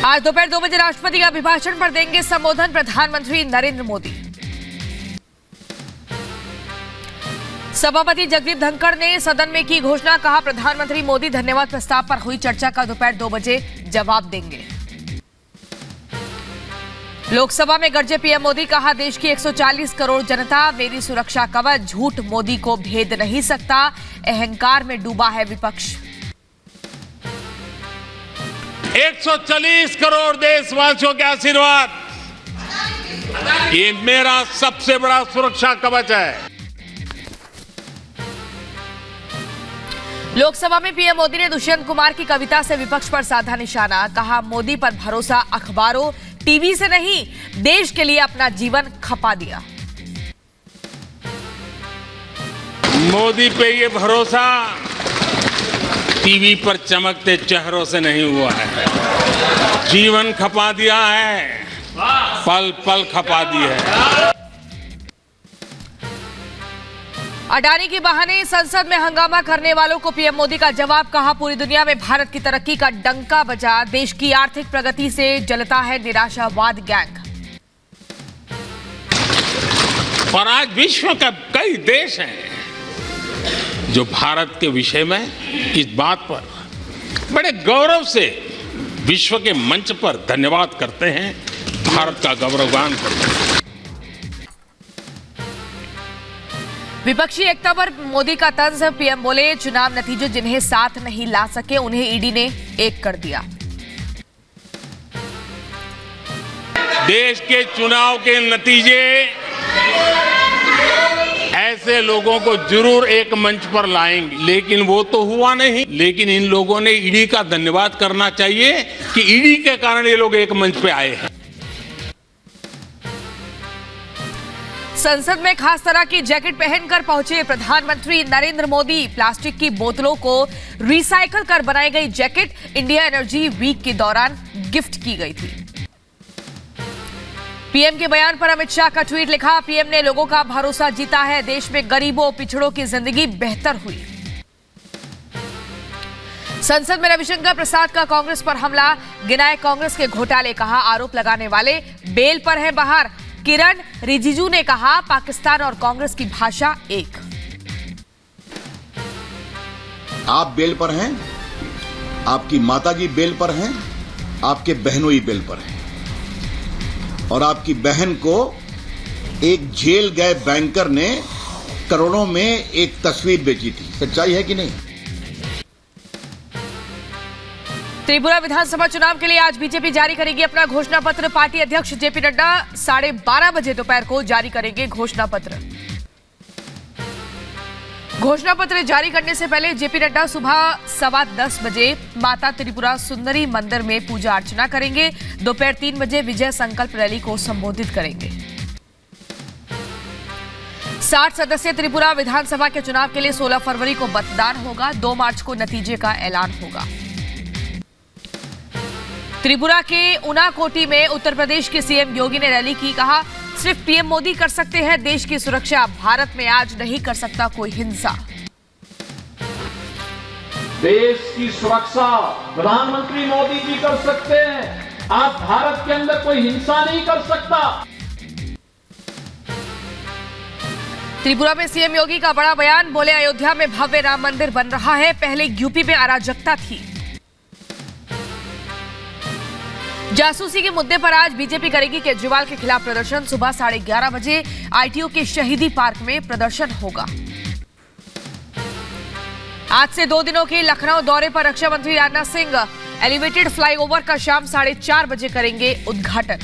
आज दोपहर 2 बजे राष्ट्रपति के अभिभाषण पर देंगे संबोधन प्रधानमंत्री नरेंद्र मोदी। सभापति जगदीप धनखड़ ने सदन में की घोषणा, कहा प्रधानमंत्री मोदी धन्यवाद प्रस्ताव पर हुई चर्चा का दोपहर 2 बजे जवाब देंगे। लोकसभा में गरजे पीएम मोदी, कहा देश की 140 करोड़ जनता मेरी सुरक्षा कवच, झूठ मोदी को भेद नहीं सकता, अहंकार में डूबा है विपक्ष। 140 करोड़ देशवासियों के आशीर्वाद, ये मेरा सबसे बड़ा सुरक्षा कवच है। लोकसभा में पीएम मोदी ने दुष्यंत कुमार की कविता से विपक्ष पर साधा निशाना, कहा मोदी पर भरोसा अखबारों टीवी से नहीं, देश के लिए अपना जीवन खपा दिया। मोदी पे ये भरोसा टीवी पर चमकते चेहरों से नहीं हुआ है, जीवन खपा दिया है, पल पल खपा दी है। अडानी के बहाने संसद में हंगामा करने वालों को पीएम मोदी का जवाब, कहा पूरी दुनिया में भारत की तरक्की का डंका बजा, देश की आर्थिक प्रगति से जलता है निराशावाद गैंग। और आज विश्व के कई देश हैं जो भारत के विषय में इस बात पर बड़े गौरव से विश्व के मंच पर धन्यवाद करते हैं, भारत का गौरवगान करते हैं। विपक्षी एकता पर मोदी का तंज, पीएम बोले चुनाव नतीजे जिन्हें साथ नहीं ला सके उन्हें ईडी ने एक कर दिया। देश के चुनाव के नतीजे ऐसे लोगों को जरूर एक मंच पर लाएंगे, लेकिन वो तो हुआ नहीं। लेकिन इन लोगों ने ईडी का धन्यवाद करना चाहिए कि ईडी के कारण ये लोग एक मंच पे आए हैं। संसद में खास तरह की जैकेट पहनकर पहुंचे प्रधानमंत्री नरेंद्र मोदी, प्लास्टिक की बोतलों को रिसाइकल कर बनाई गई जैकेट इंडिया एनर्जी वीक के दौरान गिफ्ट की गई थी। पीएम के बयान पर अमित शाह का ट्वीट लिखा, पीएम ने लोगों का भरोसा जीता है, देश में गरीबों पिछड़ों की जिंदगी बेहतर हुई। संसद में रविशंकर प्रसाद का कांग्रेस पर हमला, गिनाए कांग्रेस के घोटाले, कहा आरोप लगाने वाले बेल पर हैं बाहर। किरण रिजिजू ने कहा पाकिस्तान और कांग्रेस की भाषा एक। आप बेल पर हैं, आपकी माताजी बेल पर हैं, आपके बहनोई बेल पर हैं, और आपकी बहन को एक जेल गए बैंकर ने करोड़ों में एक तस्वीर बेची थी। सच्चाई है कि नहीं? त्रिपुरा विधानसभा चुनाव के लिए आज बीजेपी जारी करेगी अपना घोषणा पत्र। पार्टी अध्यक्ष जेपी नड्डा 12:30 बजे दोपहर को जारी करेंगे घोषणा पत्र। घोषणा पत्र जारी करने से पहले जेपी नड्डा सुबह 10:15 बजे माता त्रिपुरा सुंदरी मंदिर में पूजा अर्चना करेंगे। दोपहर 3 बजे विजय संकल्प रैली को संबोधित करेंगे। 60 सदस्यीय त्रिपुरा विधानसभा के चुनाव के लिए 16 फरवरी को मतदान होगा। 2 मार्च को नतीजे का ऐलान होगा। त्रिपुरा के उनाकोटी में उत्तर प्रदेश के सीएम योगी ने रैली की, कहा सिर्फ पीएम मोदी कर सकते हैं देश की सुरक्षा, भारत में आज नहीं कर सकता कोई हिंसा। देश की सुरक्षा प्रधानमंत्री मोदी जी कर सकते हैं, आज भारत के अंदर कोई हिंसा नहीं कर सकता। त्रिपुरा में सीएम योगी का बड़ा बयान, बोले अयोध्या में भव्य राम मंदिर बन रहा है, पहले यूपी में अराजकता थी। जासूसी के मुद्दे पर आज बीजेपी करेगी केजरीवाल के खिलाफ प्रदर्शन। सुबह 11:30 बजे आईटीओ के शहीदी पार्क में प्रदर्शन होगा। आज से 2 दिनों के लखनऊ दौरे पर रक्षा मंत्री राजनाथ सिंह एलिवेटेड फ्लाईओवर का शाम 4:30 बजे करेंगे उद्घाटन।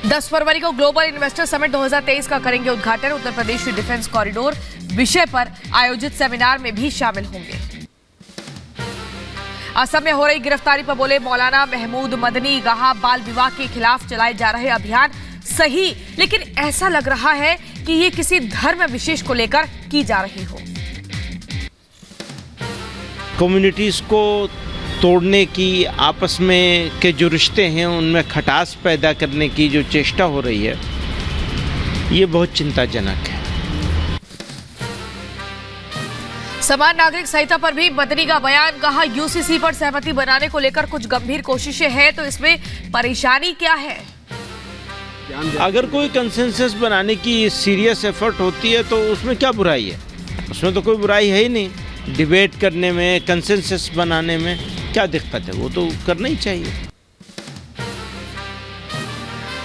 10 फरवरी को ग्लोबल इन्वेस्टर समिट 2023 का करेंगे उद्घाटन। उत्तर प्रदेश डिफेंस कॉरिडोर विषय पर आयोजित सेमिनार में भी शामिल होंगे। असम में हो रही गिरफ्तारी पर बोले मौलाना महमूद मदनी, कहा बाल विवाह के खिलाफ चलाए जा रहे अभियान सही, लेकिन ऐसा लग रहा है कि ये किसी धर्म विशेष को लेकर की जा रही हो। कम्युनिटीज़ को तोड़ने की, आपस में के जो रिश्ते हैं उनमें खटास पैदा करने की जो चेष्टा हो रही है, ये बहुत चिंताजनक है। समान नागरिक संहिता पर भी मदनी का बयान, कहा यूसीसी पर सहमति बनाने को लेकर कुछ गंभीर कोशिशें हैं, तो इसमें परेशानी क्या है? अगर कोई कंसेंसस बनाने की सीरियस एफर्ट होती है तो उसमें क्या बुराई है? उसमें तो कोई बुराई है ही नहीं। डिबेट करने में, कंसेंसस बनाने में क्या दिक्कत है? वो तो करना ही चाहिए।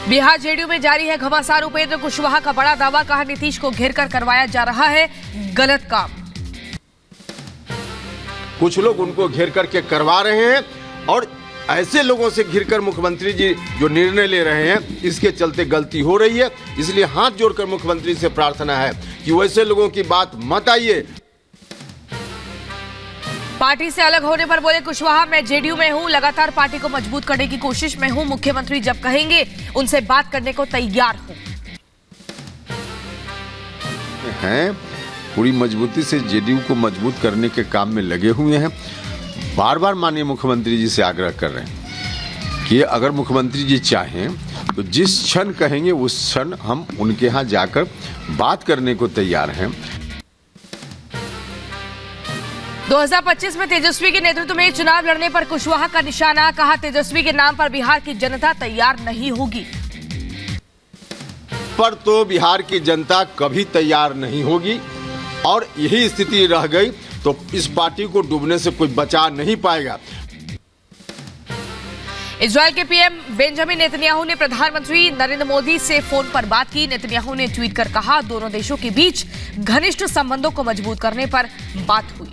बिहार जेडीयू में जारी है घमासान। उपेंद्र कुशवाहा का बड़ा दावा, कहा नीतीश को घेर कर करवाया जा रहा है गलत काम। कुछ लोग उनको घेर करके करवा रहे हैं और ऐसे लोगों से घिरकर मुख्यमंत्री जी जो निर्णय ले रहे हैं, इसके चलते गलती हो रही है। इसलिए हाथ जोड़कर मुख्यमंत्री से प्रार्थना है कि वैसे लोगों की बात मत आइए। पार्टी से अलग होने पर बोले कुशवाहा, मैं जेडीयू में हूं, लगातार पार्टी को मजबूत करने की कोशिश में हूं। मुख्यमंत्री जब कहेंगे उनसे बात करने को तैयार हूं। हैं पूरी मजबूती से जेडीयू को मजबूत करने के काम में लगे हुए हैं। बार बार माननीय मुख्यमंत्री जी से आग्रह कर रहे हैं कि अगर मुख्यमंत्री जी चाहें तो जिस क्षण कहेंगे उस क्षण हम उनके यहाँ जाकर बात करने को तैयार हैं। 2025 में तेजस्वी के नेतृत्व में चुनाव लड़ने पर कुशवाहा का निशाना, कहा तेजस्वी के नाम पर बिहार की जनता तैयार नहीं होगी। पर तो बिहार की जनता कभी तैयार नहीं होगी और यही स्थिति रह गई तो इस पार्टी को डूबने से कोई बचा नहीं पाएगा। इजराइल के पीएम बेंजामिन नेतन्याहू ने प्रधानमंत्री नरेंद्र मोदी से फोन पर बात की। नेतन्याहू ने ट्वीट कर कहा, दोनों देशों के बीच घनिष्ठ संबंधों को मजबूत करने पर बात हुई।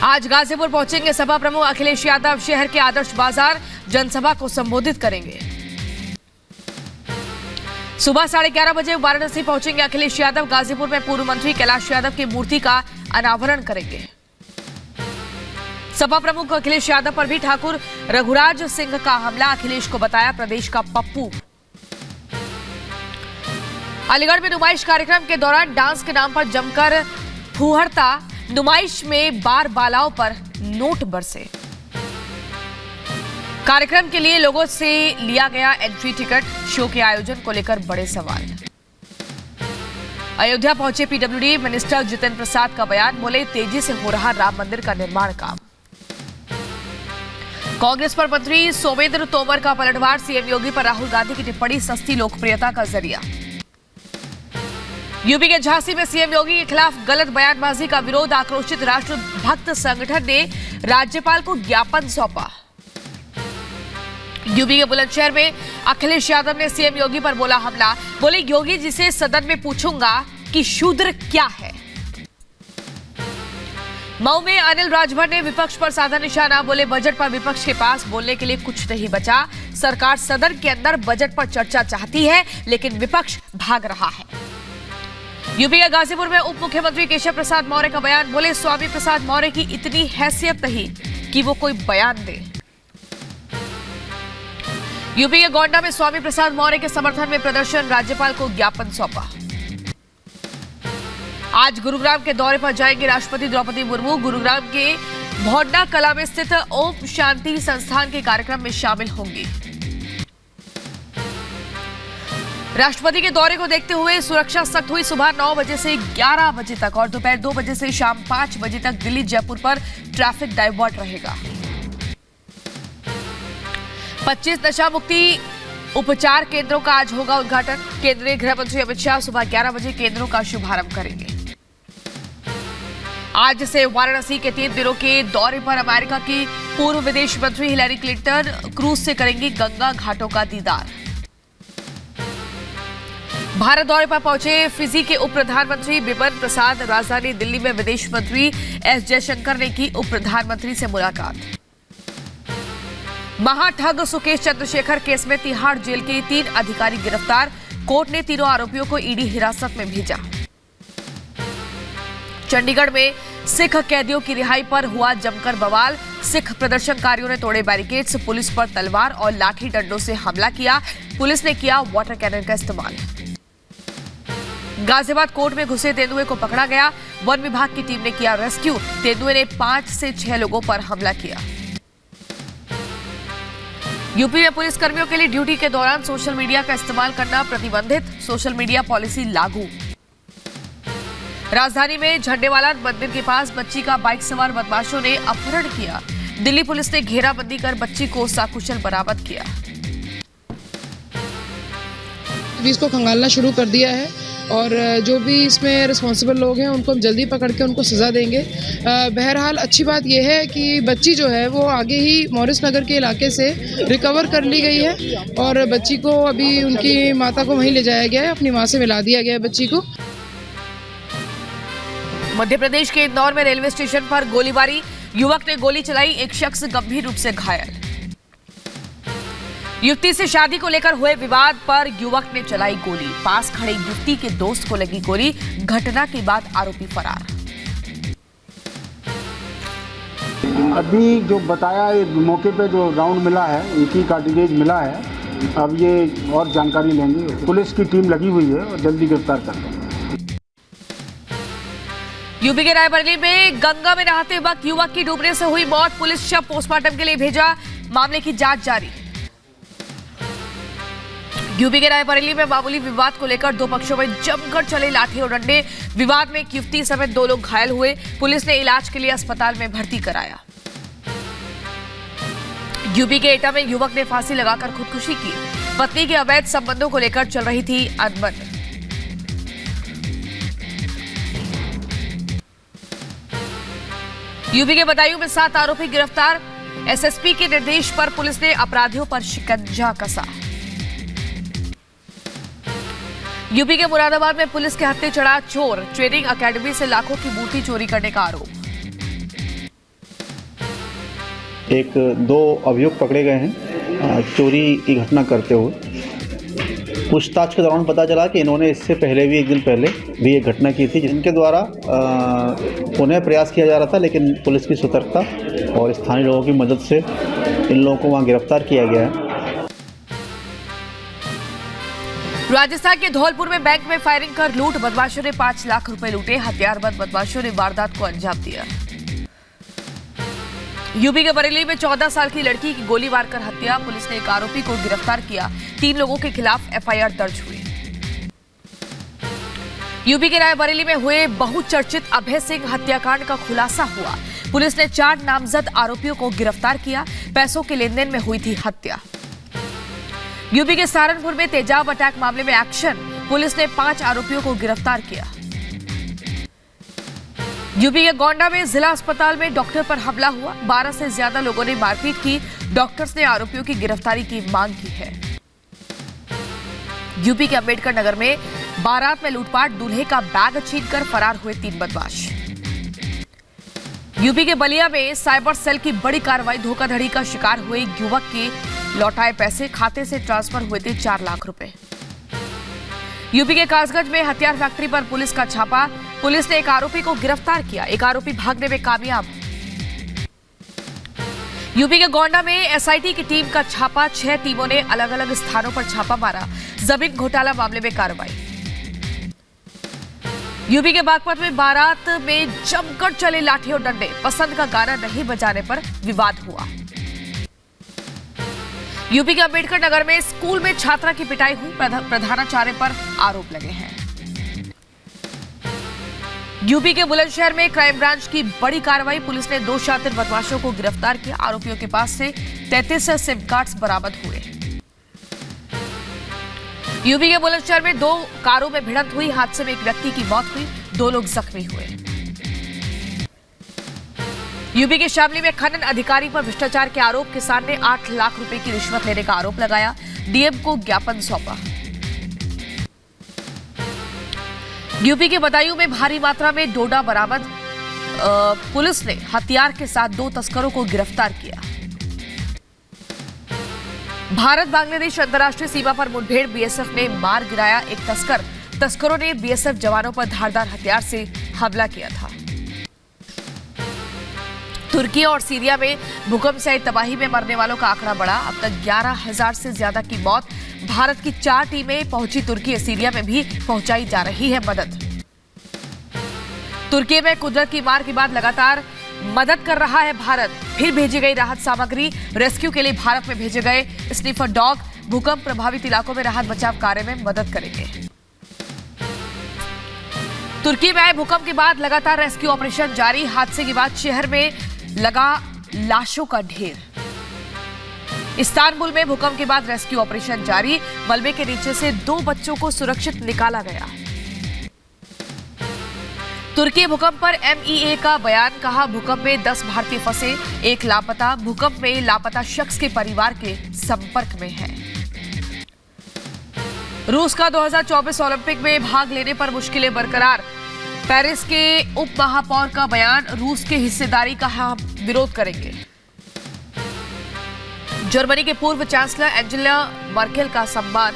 आज गाजीपुर पहुंचेंगे सपा प्रमुख अखिलेश यादव। शहर के आदर्श बाजार जनसभा को संबोधित करेंगे। सुबह 11:30 बजे वाराणसी पहुंचेंगे अखिलेश यादव। गाजीपुर में पूर्व मंत्री कैलाश यादव की मूर्ति का अनावरण करेंगे। सपा प्रमुख अखिलेश यादव पर भी ठाकुर रघुराज सिंह का हमला, अखिलेश को बताया प्रदेश का पप्पू। अलीगढ़ में नुमाइश कार्यक्रम के दौरान डांस के नाम पर जमकर फुहड़ता, नुमाइश में बार बालाओं पर नोट बरसे। कार्यक्रम के लिए लोगों से लिया गया एंट्री टिकट, शो के आयोजन को लेकर बड़े सवाल। अयोध्या पहुंचे पीडब्ल्यूडी मिनिस्टर जितेंद्र प्रसाद का बयान, बोले तेजी से हो रहा राम मंदिर का निर्माण काम। कांग्रेस पर मंत्री सोमेंद्र तोमर का पलटवार, सीएम योगी पर राहुल गांधी की टिप्पणी सस्ती लोकप्रियता का जरिया। यूपी के झांसी में सीएम योगी के खिलाफ गलत बयानबाजी का विरोध, आक्रोशित राष्ट्रभक्त संगठन ने राज्यपाल को ज्ञापन सौंपा। यूपी के बुलंदशहर में अखिलेश यादव ने सीएम योगी पर बोला हमला, बोले योगी जी से सदन में पूछूंगा कि शूद्र क्या है। मऊ में अनिल राजभर ने विपक्ष पर साधा निशाना, बोले बजट पर विपक्ष के पास बोलने के लिए कुछ नहीं बचा। सरकार सदन के अंदर बजट पर चर्चा चाहती है लेकिन विपक्ष भाग रहा है। यूपी के गाजीपुर में उप मुख्यमंत्री केशव प्रसाद मौर्य का बयान, बोले स्वामी प्रसाद मौर्य की इतनी हैसियत नहीं कि वो कोई बयान दे। यूपी के गोंडा में स्वामी प्रसाद मौर्य के समर्थन में प्रदर्शन, राज्यपाल को ज्ञापन सौंपा। आज गुरुग्राम के दौरे पर जाएंगे राष्ट्रपति द्रौपदी मुर्मू। गुरुग्राम के भौंडा कला में स्थित ओम शांति संस्थान के कार्यक्रम में शामिल होंगी। राष्ट्रपति के दौरे को देखते हुए सुरक्षा सख्त हुई। सुबह 9 बजे से 11 बजे तक और दोपहर 2 बजे से शाम 5 बजे तक दिल्ली जयपुर पर ट्रैफिक डाइवर्ट रहेगा। 25 नशा मुक्ति उपचार केंद्रों का आज होगा उद्घाटन। केंद्रीय गृह मंत्री अमित शाह सुबह 11 बजे केंद्रों का शुभारंभ करेंगे। आज से वाराणसी के 3 दिनों के दौरे पर अमेरिका की पूर्व विदेश मंत्री हिलरी क्लिंटन क्रूज से करेंगी गंगा घाटों का दीदार। भारत दौरे पर पहुंचे फिजी के उप प्रधानमंत्री बिमन प्रसाद। राजधानी दिल्ली में विदेश मंत्री एस जयशंकर ने की उप प्रधानमंत्री से मुलाकात। महाठग सुकेश चंद्रशेखर केस में तिहाड़ जेल के 3 अधिकारी गिरफ्तार। कोर्ट ने तीनों आरोपियों को ईडी हिरासत में भेजा। चंडीगढ़ में सिख कैदियों की रिहाई पर हुआ जमकर बवाल। सिख प्रदर्शनकारियों ने तोड़े बैरिकेड्स, पुलिस पर तलवार और लाठी डंडों से हमला किया। पुलिस ने किया वाटर कैनन का इस्तेमाल। गाजियाबाद कोर्ट में घुसे तेंदुए को पकड़ा गया। वन विभाग की टीम ने किया रेस्क्यू। तेंदुए ने 5 से 6 लोगों पर हमला किया। यूपी में पुलिस कर्मियों के लिए ड्यूटी के दौरान सोशल मीडिया का इस्तेमाल करना प्रतिबंधित। सोशल मीडिया पॉलिसी लागू। राजधानी में झंडेवाला मंदिर के पास बच्ची का बाइक सवार बदमाशों ने अपहरण किया। दिल्ली पुलिस ने घेराबंदी कर बच्ची को सकुशल बरामद किया। इसको खंगालना शुरू कर दिया है और जो भी इसमें रिस्पॉन्सिबल लोग हैं उनको हम जल्दी पकड़ के उनको सज़ा देंगे। बहरहाल अच्छी बात यह है कि बच्ची जो है वो आगे ही मॉरिस नगर के इलाके से रिकवर कर ली गई है और बच्ची को अभी उनकी माता को वहीं ले जाया गया है, अपनी माँ से मिला दिया गया है बच्ची को। मध्य प्रदेश के इंदौर में रेलवे स्टेशन पर गोलीबारी, युवक ने गोली चलाई, एक शख्स गंभीर रूप से घायल। युवती से शादी को लेकर हुए विवाद पर युवक ने चलाई गोली, पास खड़े युवती के दोस्त को लगी गोली, घटना के बाद आरोपी फरार। अभी जो बताया मौके पे जो राउंड मिला है, एक ही कार्टिलेज मिला है, अब ये और जानकारी लेंगे। पुलिस की टीम लगी हुई है और जल्दी गिरफ्तार कर लेंगे। यूपी के रायबरेली में गंगा में नहाते वक्त युवक की डूबने से हुई मौत, पुलिस शव पोस्टमार्टम के लिए भेजा, मामले की जांच जारी। यूपी के रायबरेली में मामूली विवाद को लेकर दो पक्षों में जमकर चले लाठी और डंडे, विवाद में एक युवती समेत 2 लोग घायल हुए, पुलिस ने इलाज के लिए अस्पताल में भर्ती कराया। यूपी के एटा में युवक ने फांसी लगाकर खुदकुशी की, पत्नी के अवैध संबंधों को लेकर चल रही थी अनबन। यूपी के बदायूं में 7 आरोपी गिरफ्तार, एसएसपी के निर्देश पर पुलिस ने अपराधियों पर शिकंजा कसा। यूपी के मुरादाबाद में पुलिस के हत्थे चढ़ा चोर, ट्रेनिंग एकेडमी से लाखों की मूर्ति चोरी करने का आरोप। 2 अभियुक्त पकड़े गए हैं चोरी की घटना करते हुए। पूछताछ के दौरान पता चला कि इन्होंने इससे पहले भी एक दिन पहले भी एक घटना की थी, जिनके द्वारा पुनः प्रयास किया जा रहा था, लेकिन पुलिस की सतर्कता और स्थानीय लोगों की मदद से इन लोगों को वहां गिरफ्तार किया गया है। राजस्थान के धौलपुर में बैंक में फायरिंग कर लूट, बदमाशों ने 5 लाख रुपए लूटे, हथियारबंद बदमाशों ने वारदात को अंजाम दिया। यूपी के बरेली में 14 साल की लड़की की गोली मारकर हत्या, पुलिस ने एक आरोपी को गिरफ्तार किया, 3 लोगों के खिलाफ एफआईआर दर्ज हुई। यूपी के रायबरेली में हुए बहुचर्चित अभय सिंह हत्याकांड का खुलासा हुआ, पुलिस ने 4 नामजद आरोपियों को गिरफ्तार किया, पैसों के लेनदेन में हुई थी हत्या। यूपी के सहारनपुर में तेजाब अटैक मामले में एक्शन, पुलिस ने 5 आरोपियों को गिरफ्तार किया। यूपी के गोंडा में जिला अस्पताल में डॉक्टर पर हमला हुआ, 12 से ज्यादा लोगों ने मारपीट की, डॉक्टर्स ने आरोपियों की गिरफ्तारी की मांग की है। यूपी के अंबेडकर नगर में बारात में लूटपाट, दूल्हे का बैग छीनकर फरार हुए 3 बदमाश। यूपी के बलिया में साइबर सेल की बड़ी कार्रवाई, धोखाधड़ी का शिकार हुए युवक के लौटाए पैसे, खाते से ट्रांसफर हुए थे 4 लाख रुपए। यूपी के कासगंज में हथियार फैक्ट्री पर पुलिस का छापा, पुलिस ने एक आरोपी को गिरफ्तार किया, एक आरोपी भागने में कामयाब। यूपी के गोंडा में एसआईटी की टीम का छापा, 6 टीमों ने अलग अलग स्थानों पर छापा मारा, जमीन घोटाला मामले में कार्रवाई। यूपी के बागपत में बारात में जमकर चले लाठी और डंडे, पसंद का गाना नहीं बजाने पर विवाद हुआ। यूपी के अंबेडकर नगर में स्कूल में छात्रा की पिटाई हुई, प्रधानाचार्य पर आरोप लगे हैं। यूपी के बुलंदशहर में क्राइम ब्रांच की बड़ी कार्रवाई, पुलिस ने 2 शातिर बदमाशों को गिरफ्तार किया, आरोपियों के पास से 33 सिम कार्ड्स बरामद हुए। यूपी के बुलंदशहर में 2 कारों में भिड़ंत हुई, हादसे में एक व्यक्ति की मौत हुई, 2 लोग जख्मी हुए। यूपी के शामली में खनन अधिकारी पर भ्रष्टाचार के आरोप, किसान ने 8 लाख रुपए की रिश्वत लेने का आरोप लगाया, डीएम को ज्ञापन सौंपा। यूपी के बदायूं में भारी मात्रा में डोडा बरामद, पुलिस ने हथियार के साथ 2 तस्करों को गिरफ्तार किया। भारत बांग्लादेश अंतर्राष्ट्रीय सीमा पर मुठभेड़, बीएसएफ ने मार गिराया एक तस्कर, तस्करों ने बीएसएफ जवानों पर धारदार हथियार से हमला किया था। तुर्की और सीरिया में भूकंप से तबाही में मरने वालों का आंकड़ा बढ़ा, अब तक 11,000 से ज्यादा की मौत। भारत की 4 टीमें पहुंची तुर्की, सीरिया में भी पहुंचाई जा रही है मदद। तुर्की में कुदरत की मार के बाद लगातार मदद कर रहा है भारत, फिर भेजी गई राहत सामग्री, रेस्क्यू के लिए भारत में भेजे गए स्निफर डॉग भूकंप प्रभावित इलाकों में राहत बचाव कार्य में मदद करेंगे। तुर्की में आए भूकंप के बाद लगातार रेस्क्यू ऑपरेशन जारी। हादसे के बाद शहर में लगा लाशों का ढेर। इस्तांबुल में भूकंप के बाद रेस्क्यू ऑपरेशन जारी। मलबे के नीचे से 2 बच्चों को सुरक्षित निकाला गया। तुर्की भूकंप पर MEA का बयान। कहा, भूकंप में 10 भारतीय फंसे, 1 लापता। भूकंप में लापता शख्स के परिवार के संपर्क में है। रूस का 2024 ओलंपिक में भाग लेने पर मुश्किलें बरकरार। पेरिस के उप महापौर का बयान। रूस के हिस्सेदारी का हम विरोध करेंगे। जर्मनी के पूर्व चांसलर एंजेला मर्केल का सम्मान।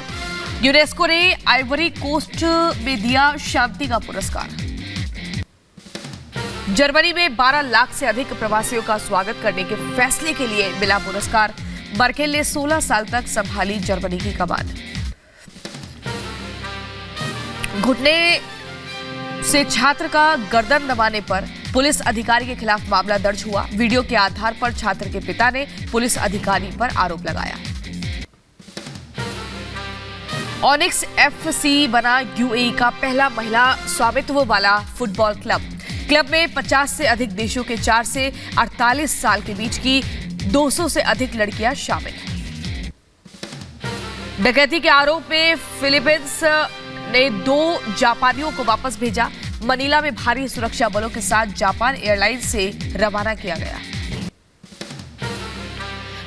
यूनेस्को ने आइवरी कोस्ट में दिया शांति का पुरस्कार। जर्मनी में 12 लाख से अधिक प्रवासियों का स्वागत करने के फैसले के लिए मिला पुरस्कार। मर्केल ने 16 साल तक संभाली जर्मनी की कमान। घुटने से छात्र का गर्दन दबाने पर पुलिस अधिकारी के खिलाफ मामला दर्ज हुआ। वीडियो के आधार पर छात्र के पिता ने पुलिस अधिकारी पर आरोप लगाया। ऑनिक्स FC बना UAE का पहला महिला स्वामित्व वाला फुटबॉल क्लब। क्लब में 50 से अधिक देशों के 4 से 48 साल के बीच की 200 से अधिक लड़कियां शामिल हैं। डकैती के आरोप में फिलीपींस ने 2 जापानियों को वापस भेजा। मनीला में भारी सुरक्षा बलों के साथ जापान एयरलाइंस से रवाना किया गया।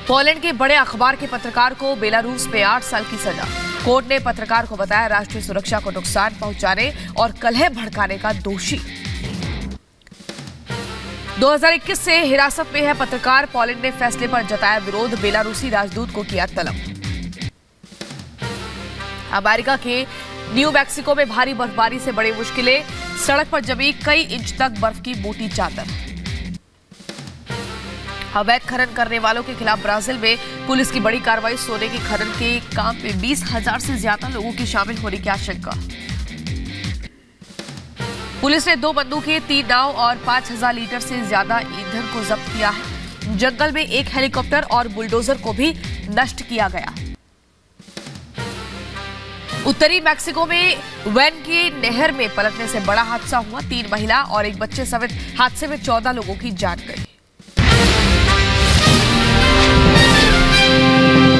पोलैंड के बड़े अखबार के पत्रकार को बेलारूस में 8 साल की सजा। कोर्ट ने पत्रकार को बताया राष्ट्रीय सुरक्षा को नुकसान पहुंचाने और कलह भड़काने का दोषी। 2021 से हिरासत में है पत्रकार। पोलैंड ने फैसले पर जताया विरोध। बेलारूसी राजदूत को किया तलब। अमेरिका के न्यू मैक्सिको में भारी बर्फबारी से बड़ी मुश्किलें। सड़क पर जमी कई इंच तक बर्फ की मोटी चादर। अवैध खनन करने वालों के खिलाफ ब्राजील में पुलिस की बड़ी कार्रवाई। सोने के खनन के काम में 20,000 से ज्यादा लोगों की शामिल होने की आशंका। पुलिस ने 2 बंदूकें, 3 नाव और 5,000 लीटर से ज्यादा ईंधन को जब्त किया है। जंगल में 1 हेलीकॉप्टर और बुलडोजर को भी नष्ट किया गया। उत्तरी मैक्सिको में वैन की नहर में पलटने से बड़ा हादसा हुआ। 3 महिला और 1 बच्चे समेत हादसे में 14 लोगों की जान गई।